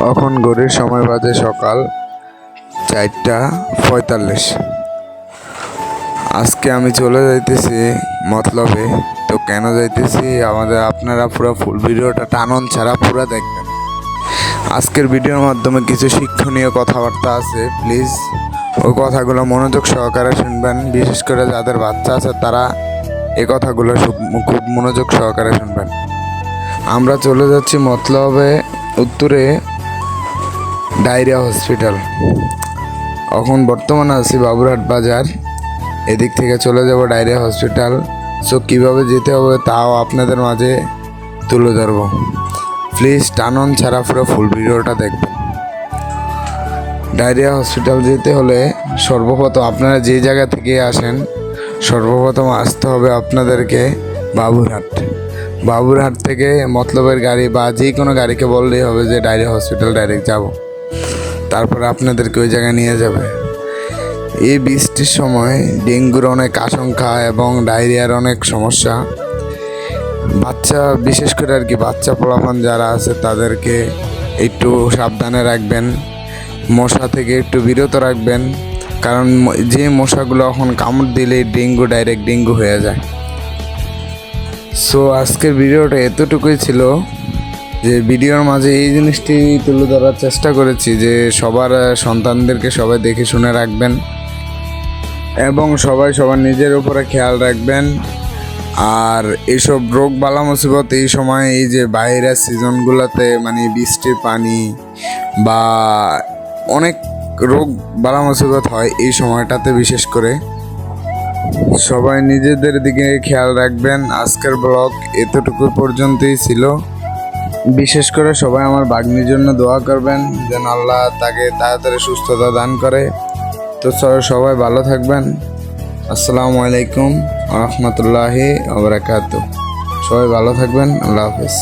এখন ঘড়ির সময় বাজে সকাল 4:45। আজকে আমি চলে যাইতেছি মতলবে। তো কেন যাইতেছি আপনারা পুরো ফুল ভিডিওটা টানন ছাড়া পুরো দেখবেন। আজকের ভিডিওর মাধ্যমে কিছু শিক্ষণীয় কথাবার্তা আছে, প্লিজ ওই কথাগুলো মনোযোগ সহকারে শুনবেন। বিশেষ করে যাদের বাচ্চা আছে তারা এই কথাগুলো খুব মনোযোগ সহকারে শুনবেন। আমরা চলে যাচ্ছি মতলবে উত্তরে ডায়রিয়া হসপিটাল। এখন বর্তমানে আছি বাবুরহাট বাজার, এদিক থেকে চলে যাব ডায়রিয়া হসপিটাল। সো কীভাবে যেতে হবে তাও আপনাদের মাঝে তুলে ধরব। প্লিজ টানন ছাড়া পুরো ফুল ভিডিওটা দেখবেন। ডায়রিয়া হসপিটাল যেতে হলে সর্বপ্রথম আপনারা যে জায়গা থেকে আসেন সর্বপ্রথম আসতে হবে আপনাদেরকে বাবুরহাট থেকে মতলবের গাড়ি বা যে কোনো গাড়িকে বললেই হবে যে ডায়রিয়া হসপিটাল ডাইরেক্ট যাব। তারপরে আপনাদেরকে ওই জায়গায় নিয়ে যাবে। এই বৃষ্টির সময় ডেঙ্গুর অনেক আশঙ্কা এবং ডায়রিয়ার অনেক সমস্যা। বাচ্চা বিশেষ করে আর কি বাচ্চা পোলাপান যারা আছে তাদেরকে একটু সাবধানে রাখবেন, মশা থেকে একটু বিরত রাখবেন, কারণ যে মশাগুলো এখন কামড় দিলে ডাইরেক্ট ডেঙ্গু হয়ে যায়। সো আজকের ভিডিওটা এতটুকুই ছিল যে ভিডিওর মাঝে এই জিনিসটি তুলে ধরার চেষ্টা করেছি যে সবার সন্তানদেরকে সবাই দেখে শুনে রাখবেন এবং সবার নিজের উপরে খেয়াল রাখবেন। আর এইসব রোগ বালা মুসিবত এই সময় এই যে বাইরের সিজনগুলোতে মানে বৃষ্টির পানি বা অনেক রোগ বালা মুসিবত হয় এই সময়টাতে, বিশেষ করে সবাই নিজেদের দিকে খেয়াল রাখবেন। আজকের ব্লগ এতটুকু পর্যন্তই ছিল। বিশেষ করে সবাই আমার ভাগ্নির জন্য দোয়া করবেন যেন আল্লাহ তাকে তাড়াতাড়ি সুস্থতা দান করে। তো সবাই ভালো থাকবেন। আসসালামু আলাইকুম ওয়া রাহমাতুল্লাহি ওয়া বারাকাতুহু। সবাই ভালো থাকবেন। আল্লাহ হাফেজ।